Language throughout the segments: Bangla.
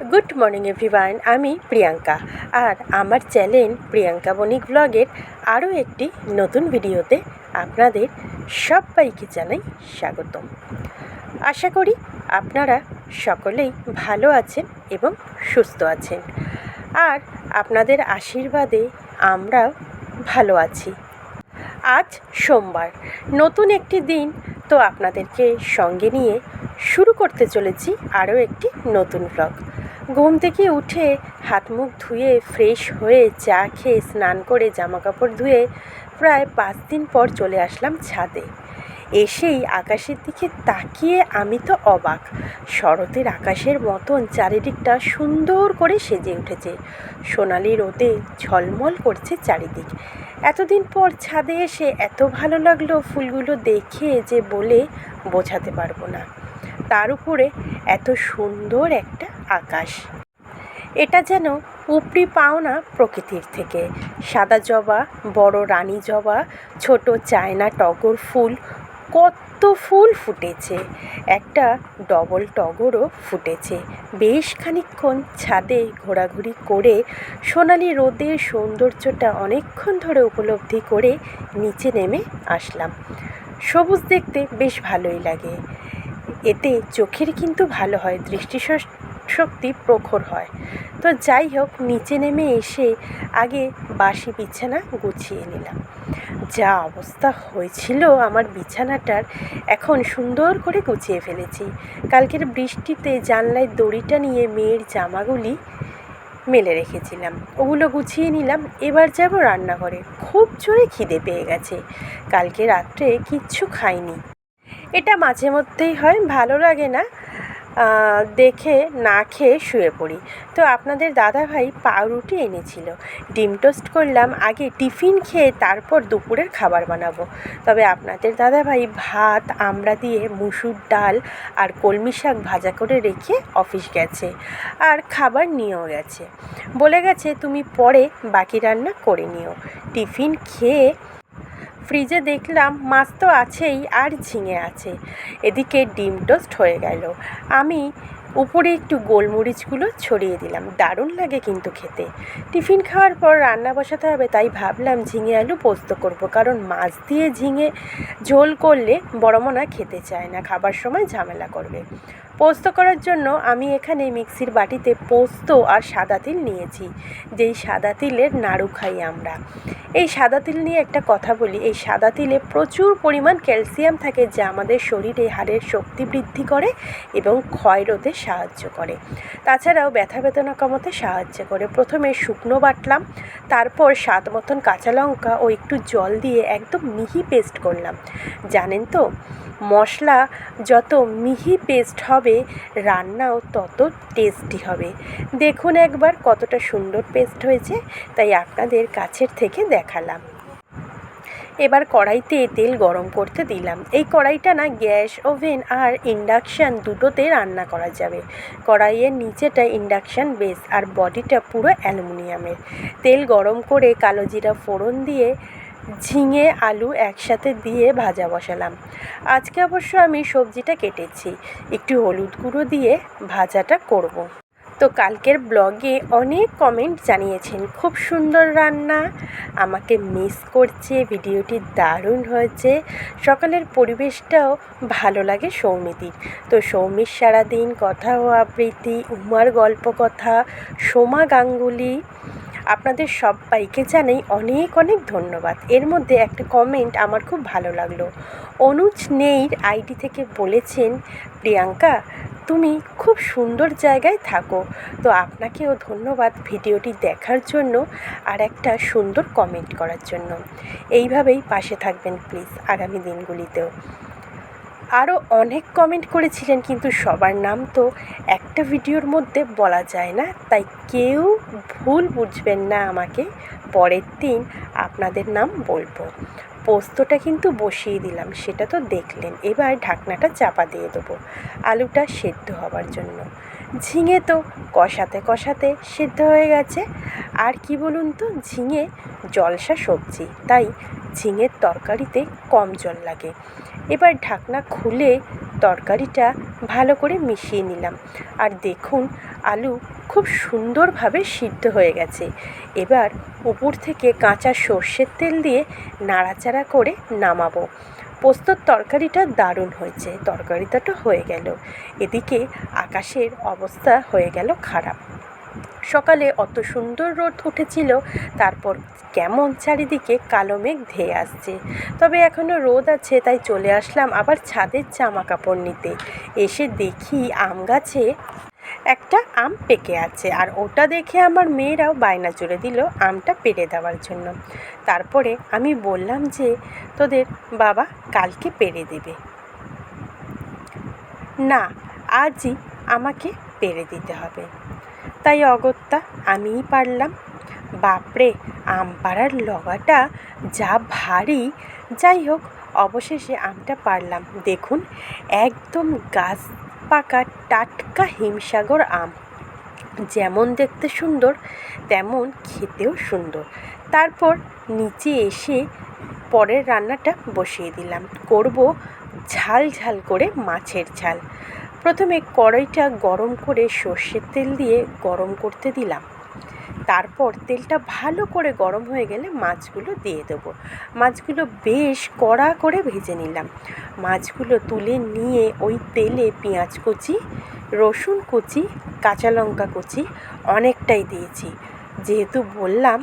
গুড মর্নিং এভরিওয়ান, আমি প্রিয়াঙ্কা আর আমার চ্যানেল প্রিয়াঙ্কা বণিক ব্লগের আরও একটি নতুন ভিডিওতে আপনাদের সবাইকে জানাই স্বাগতম। আশা করি আপনারা সকলেই ভালো আছেন এবং সুস্থ আছেন, আর আপনাদের আশীর্বাদে আমরাও ভালো আছি। আজ সোমবার, নতুন একটি দিন, তো আপনাদেরকে সঙ্গে নিয়ে শুরু করতে চলেছি আরও একটি নতুন ব্লগ। ঘুম থেকে উঠে হাত মুখ ধুয়ে ফ্রেশ হয়ে চা খেয়ে স্নান করে জামাকাপড় ধুয়ে প্রায় 5 দিন পর চলে আসলাম ছাদে। এসেই আকাশের দিকে তাকিয়ে আমি তো অবাক। শরতের আকাশের মতন চারিদিকটা সুন্দর করে সেজে উঠেছে, সোনালি রোদে ঝলমল করছে চারিদিক। এতদিন পর ছাদে এসে এত ভালো লাগলো ফুলগুলো দেখে যে বলে বোঝাতে পারবো না। তার উপরে এত সুন্দর একটা আকাশ, এটা যেন উপরি পাওনা প্রকৃতির থেকে। সাদা জবা, বড় রানী জবা, ছোট চায়না টগর ফুল, কত ফুল ফুটেছে। একটা ডবল টগরও ফুটেছে। বেশ খানিকক্ষণ ছাদে ঘোরাঘুরি করে সোনালি রোদের সৌন্দর্যটা অনেকক্ষণ ধরে উপলব্ধি করে নিচে নেমে আসলাম। সবুজ দেখতে বেশ ভালোই লাগে, এতে চোখের কিন্তু ভালো হয়, দৃষ্টিশক্তি প্রখর হয়। তো যাই হোক, নিচে নেমে এসে আগে বাসি বিছানা গুছিয়ে নিলাম। যা অবস্থা হয়েছিল আমার বিছানাটার, এখন সুন্দর করে গুছিয়ে ফেলেছি। কালকের বৃষ্টিতে জানলায় দড়িটা নিয়ে মেয়ের জামাগুলি মেলে রেখেছিলাম, ওগুলো গুছিয়ে নিলাম। এবার যাব রান্নাঘরে। খুব জোরে খিদে পেয়ে গেছে, কালকে রাত্রে কিচ্ছু খাইনি। এটা মাঝে মধ্যেই হয়, ভালো লাগে না দেখে না খেয়ে শুয়ে পড়ি। তো আপনাদের দাদাভাই পাউরুটি এনেছিল, ডিম টোস্ট করলাম। আগে টিফিন খেয়ে তারপর দুপুরের খাবার বানাবো। তবে আপনাদের দাদাভাই ভাত আমড়া দিয়ে মুসুর ডাল আর কলমি শাক ভাজা করে রেখে অফিস গেছে, আর খাবার নিয়েও গেছে। বলে গেছে তুমি পরে বাকি রান্না করে নিও। টিফিন খেয়ে ফ্রিজে দেখলাম মাছ তো আছেই, আর ঝিঙে আছে। এদিকে ডিম টোস্ট হয়ে গেল। আমি উপরে একটু গোলমরিচগুলো ছড়িয়ে দিলাম, দারুণ লাগে কিন্তু খেতে। টিফিন খাওয়ার পর রান্না বসাতে হবে, তাই ভাবলাম ঝিঙে আলু পোস্ত করব, কারণ মাছ দিয়ে ঝিঙে ঝোল করলে বড়মনা খেতে চায় না, খাবার সময় ঝামেলা করবে। পোস্ত করার জন্য আমি এখানে মিক্সির বাটিতে পোস্ত আর সাদা তিল নিয়েছি, যেই সাদা তিলের নাড়ু খাই আমরা। এই সাদা তিল নিয়ে একটা কথা বলি, এই সাদা তিলে প্রচুর পরিমাণ ক্যালসিয়াম থাকে, যা আমাদের শরীরে হাড়ের শক্তি বৃদ্ধি করে এবং ক্ষয় রোধে সাহায্য করে। তাছাড়াও ব্যথা বেদনা কমাতে সাহায্য করে। প্রথমে শুকনো বাটলাম, তারপর স্বাদ মতন কাঁচা লঙ্কা ও একটু জল দিয়ে একদম মিহি পেস্ট করলাম। জানেন তো, মশলা যত মিহি পেস্ট হবে রান্নাও তত টেস্টি হবে। দেখুন একবার কতটা সুন্দর পেস্ট হয়েছে, তাই আপনাদের কাছের থেকে দেখালাম। এবার কড়াইতে তেল গরম করতে দিলাম। এই কড়াইটা না গ্যাস ওভেন আর ইন্ডাকশান দুটোতে রান্না করা যাবে। কড়াইয়ের নিচেটা ইন্ডাকশান বেস আর বডিটা পুরো অ্যালুমিনিয়ামের। তেল গরম করে কালো জিরা ফোড়ন দিয়ে ঝিঙে আলু একসাথে দিয়ে ভাজা বসালাম। আজকে অবশ্য আমি সবজিটা কেটেছি, একটু হলুদ গুঁড়ো দিয়ে ভাজাটা করব। তো কালকের ব্লগে অনেক কমেন্ট জানিয়েছেন খুব সুন্দর রান্না, আমাকে মিস করছে, ভিডিওটি দারুণ হয়েছে। সকালের পরিবেশটাও ভালো লাগে সৌমিতির। তো সৌমির সারাদিন, কথা ও আবৃত্তি, উমার গল্প কথা, সোমা গাঙ্গুলি, আপনাদের সবাইকে জানাই অনেক অনেক ধন্যবাদ। এর মধ্যে একটা কমেন্ট আমার খুব ভালো লাগলো। অনুজ নেইর আইডি থেকে বলেছেন, প্রিয়াঙ্কা তুমি খুব সুন্দর জায়গায় থাকো। তো আপনাকেও ধন্যবাদ ভিডিওটি দেখার জন্য আর একটা সুন্দর কমেন্ট করার জন্য। এইভাবেই পাশে থাকবেন প্লিজ আগামী দিনগুলিতেও। আরও অনেক কমেন্ট করেছিলেন, কিন্তু সবার নাম তো একটা ভিডিওর মধ্যে বলা যায় না, তাই কেউ ভুল বুঝবেন না আমাকে। পরের দিন আপনাদের নাম বলবো। পোস্তটা কিন্তু বসিয়ে দিলাম, সেটা তো দেখলেন। এবার ঢাকনাটা চাপা দিয়ে দেবো আলুটা সেদ্ধ হবার জন্য। ঝিঙে তো কষাতে কষাতে সেদ্ধ হয়ে গেছে। আর কি বলুন তো, ঝিঙে জলসা সবজি, তাই ঝিঙের তরকারিতে কম জল লাগে। এবার ঢাকনা খুলে তরকারিটা ভালো করে মিশিয়ে নিলাম। আর দেখুন আলু খুব সুন্দরভাবে সিদ্ধ হয়ে গেছে। এবার উপর থেকে কাঁচা সর্ষের তেল দিয়ে নাড়াচাড়া করে নামাবো। পোস্তর তরকারিটা দারুণ হয়েছে। তরকারিটা তো হয়ে গেল, এদিকে আকাশের অবস্থা হয়ে গেল খারাপ। সকালে অত সুন্দর রোদ উঠেছিল, তারপর কেমন চারিদিকে কালো মেঘ ধেয়ে আসছে। তবে এখনও রোদ আছে, তাই চলে আসলাম আবার ছাদের জামা কাপড় নিতে। এসে দেখি আম গাছে একটা আম পেকে আছে, আর ওটা দেখে আমার মেয়েরাও বায়না জুড়ে দিল আমটা পেড়ে দেওয়ার জন্য। তারপরে আমি বললাম যে তোদের বাবা কালকে পেড়ে দেবে, না আজই আমাকে পেড়ে দিতে হবে। তাই অগত্যা আমিই পারলাম। বাপরে, আম পাড়ার লগাটা যা ভারী! যাই হোক, অবশেষে আমটা পারলাম। দেখুন, একদম গাছ পাকা টাটকা হিমসাগর আম। যেমন দেখতে সুন্দর, তেমন খেতেও সুন্দর। তারপর নিচে এসে পরের রান্নাটা বসিয়ে দিলাম। করব ঝাল ঝাল করে মাছের ঝাল। প্রথমে কড়াইটা গরম করে সর্ষের তেল দিয়ে গরম করতে দিলাম। তারপর তেলটা ভালো করে গরম হয়ে গেলে মাছগুলো দিয়ে দেবো। মাছগুলো বেশ কড়া করে ভেজে নিলাম। মাছগুলো তুলে নিয়ে ওই তেলে পেঁয়াজ কুচি, রসুন কুচি, কাঁচা লঙ্কা কুচি অনেকটাই দিয়েছি, যেহেতু বললাম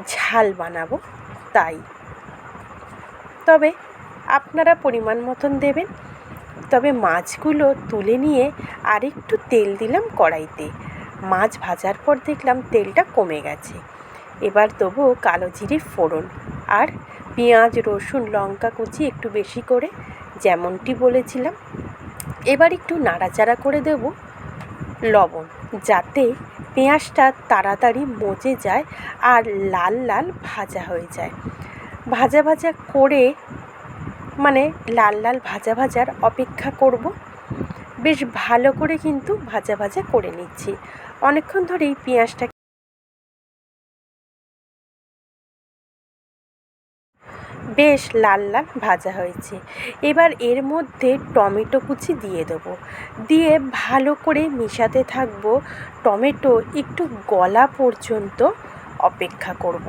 ঝাল বানাবো তাই। তবে আপনারা পরিমাণ মতন দেবেন। তবে মাছগুলো তুলে নিয়ে আরেকটু তেল দিলাম কড়াইতে। মাছ ভাজার পর দেখলাম তেলটা কমে গেছে। এবার দেবো কালো জিরের ফোড়ন আর পেঁয়াজ, রসুন, লঙ্কা কুচি একটু বেশি করে, যেমনটি বলেছিলাম। এবার একটু নাড়াচাড়া করে দেব লবণ, যাতে পেঁয়াজটা তাড়াতাড়ি মজে যায় আর লাল লাল ভাজা হয়ে যায়। ভাজা ভাজা করে, মানে লাল লাল ভাজা ভাজার অপেক্ষা করব। বেশ ভালো করে কিন্তু ভাজা ভাজা করে নিচ্ছি। অনেকক্ষণ ধরেই পেঁয়াজটা বেশ লাল লাল ভাজা হয়েছে। এবার এর মধ্যে টমেটো কুচি দিয়ে দেবো। দিয়ে ভালো করে মিশাতে থাকবো। টমেটো একটু গলা পর্যন্ত অপেক্ষা করব।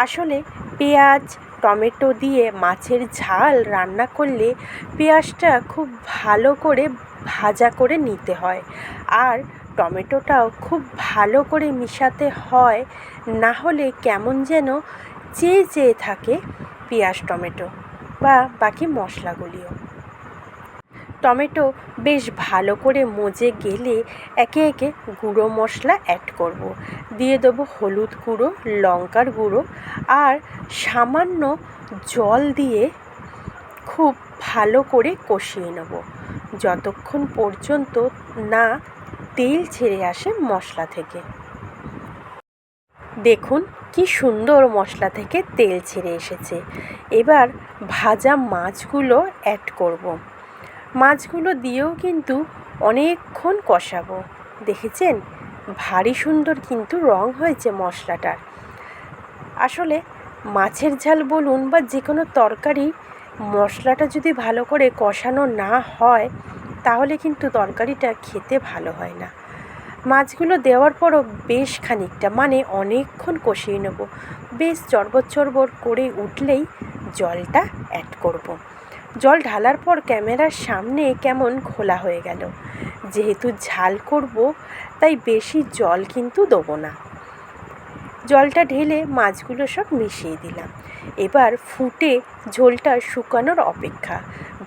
আসলে পেঁয়াজ, টমেটো দিয়ে মাছের ঝাল রান্না করলে পেঁয়াজটা খুব ভালো করে ভাজা করে নিতে হয়, আর টমেটোটাও খুব ভালো করে মিশাতে হয়, না হলে কেমন যেন চেয়ে চেয়ে থাকে পেঁয়াজ টমেটো বা বাকি মশলাগুলিও। টমেটো বেশ ভালো করে মজে গেলে একে একে গুঁড়ো মশলা অ্যাড করব। দিয়ে দেবো হলুদ গুঁড়ো, লঙ্কার গুঁড়ো আর সামান্য জল দিয়ে খুব ভালো করে কষিয়ে নেব, যতক্ষণ পর্যন্ত না তেল ছেড়ে আসে মশলা থেকে। দেখুন কি সুন্দর মশলা থেকে তেল ছেড়ে এসেছে। এবার ভাজা মাছগুলো অ্যাড করব। মাছগুলো দিয়েও কিন্তু অনেকক্ষণ কষাবো। দেখেছেন, ভারী সুন্দর কিন্তু রং হয়েছে মশলাটার। আসলে মাছের ঝাল বলুন বা যে কোনো তরকারি, মশলাটা যদি ভালো করে কষানো না হয় তাহলে কিন্তু তরকারিটা খেতে ভালো হয় না। মাছগুলো দেওয়ার পরও বেশ খানিকটা, মানে অনেকক্ষণ কষিয়ে নেব। বেশ চড়বড় চড়বড় করে উঠলেই জলটা অ্যাড করব। জল ঢালার পর ক্যামেরার সামনে কেমন ঘোলা হয়ে গেল। যেহেতু ঝাল করব তাই বেশি জল কিন্তু দেবো না। জলটা ঢেলে মাছগুলো সব মিশিয়ে দিলাম। এবার ফুটে ঝোলটা শুকানোর অপেক্ষা।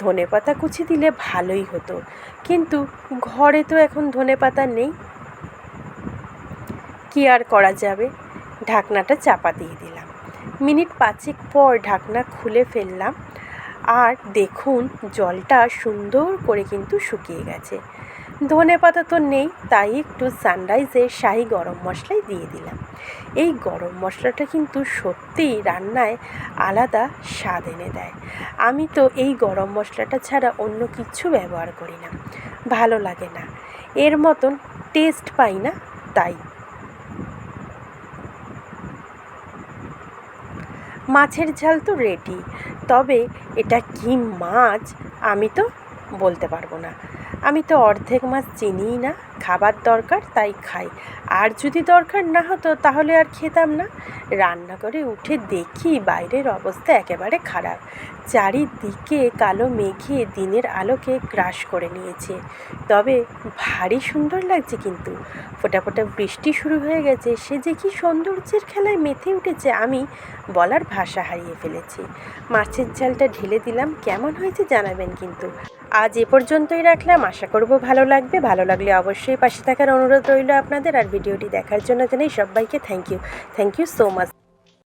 ধনেপাতা কুচি দিলে ভালোই হতো, কিন্তু ঘরে তো এখন ধনেপাতা নেই, কী আর করা যাবে। ঢাকনাটা চাপা দিয়ে দিলাম। মিনিট 5 পর ঢাকনা খুলে ফেললাম, আর দেখুন জলটা সুন্দর করে কিন্তু শুকিয়ে গেছে। ধনেপাতা তো নেই, তাই একটু সানরাইজের শাহি গরম মশলাই দিয়ে দিলাম। এই গরম মশলাটা কিন্তু সত্যিই রান্নায় আলাদা স্বাদ এনে দেয়। আমি তো এই গরম মশলাটা ছাড়া অন্য কিছু ব্যবহার করি না, ভালো লাগে না, এর মতন টেস্ট পাই না, তাই। মাছের ঝাল তো রেডি, তবে এটা কী মাছ আমি তো বলতে পারবো না। আমি তো অর্ধেক মাছ চিনিই না, খাবার দরকার তাই খাই, আর যদি দরকার না হতো তাহলে আর খেতাম না। রান্নাঘরে উঠে দেখি বাইরের অবস্থা একেবারে খারাপ। চারিদিকে কালো মেঘে দিনের আলোকে গ্রাস করে নিয়েছে। তবে ভারী সুন্দর লাগছে, কিন্তু ফোঁটা ফোঁটা বৃষ্টি শুরু হয়ে গেছে। সে যে কি সৌন্দর্যের খেলায় মেতে উঠেছে, আমি বলার ভাষা হারিয়ে ফেলেছি। মাছের ঝালটা ঢেলে দিলাম, কেমন হয়েছে জানাবেন কিন্তু। আজ এ পর্যন্তই রাখলাম, আশা করব ভালো লাগবে। ভালো লাগলে অবশ্যই পাশে থাকার অনুরোধ রইল আপনাদের। আর ভিডিওটি দেখার জন্য জানাই সবাইকে থ্যাংক ইউ সো মাচ।